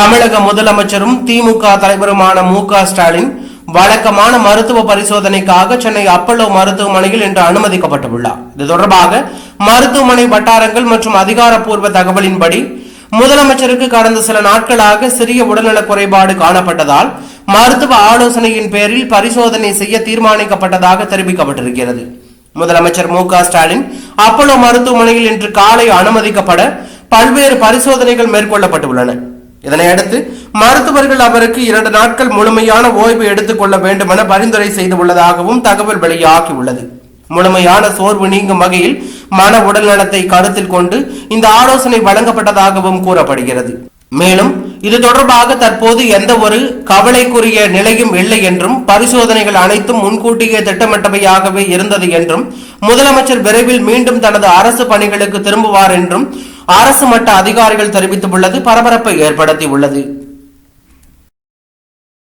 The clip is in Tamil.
தமிழக முதலமைச்சரும் திமுக தலைவருமான மு.க. ஸ்டாலின் வழக்கமான மருத்துவ பரிசோதனைக்காக சென்னை அப்பல்லோ மருத்துவமனையில் இன்று அனுமதிக்கப்பட்டுள்ளார். இது தொடர்பாக மருத்துவமனை வட்டாரங்கள் மற்றும் அதிகாரப்பூர்வ தகவலின்படி முதலமைச்சருக்கு கடந்த சில நாட்களாக சிறிய உடல்நலக் குறைபாடு காணப்பட்டதால் மருத்துவ ஆலோசனையின் பேரில் பரிசோதனை செய்ய தீர்மானிக்கப்பட்டதாக தெரிவிக்கப்பட்டிருக்கிறது. முதலமைச்சர் மு.க. ஸ்டாலின் அப்பல்லோ மருத்துவமனையில் இன்று காலை அனுமதிக்கப்பட பல்வேறு பரிசோதனைகள் மேற்கொள்ளப்பட்டுள்ளன. இதனையடுத்து மருத்துவர்கள் அவருக்கு 2 நாட்கள் முழுமையான ஓய்வு எடுத்துக் கொள்ள வேண்டும் என பரிந்துரை செய்துள்ளதாகவும் தகவல் வெளியாகியுள்ளது. முழுமையான சோர்வு நீங்கும் வகையில் மன உடல் நலத்தை கருத்தில் கொண்டு இந்த ஆலோசனை வழங்கப்பட்டதாகவும் கூறப்படுகிறது. மேலும் இது தொடர்பாக தற்போது எந்த ஒரு கவலைக்குரிய நிலையும் இல்லை என்றும் பரிசோதனைகள் அனைத்தும் முன்கூட்டியே திட்டமிட்டவையாகவே இருந்தது என்றும் முதலமைச்சர் விரைவில் மீண்டும் தனது அரசு பணிகளுக்கு திரும்புவார் என்றும் அரசு மட்ட அதிகாரிகள் தெரிவித்துள்ளது பரபரப்பை ஏற்படுத்தியுள்ளது.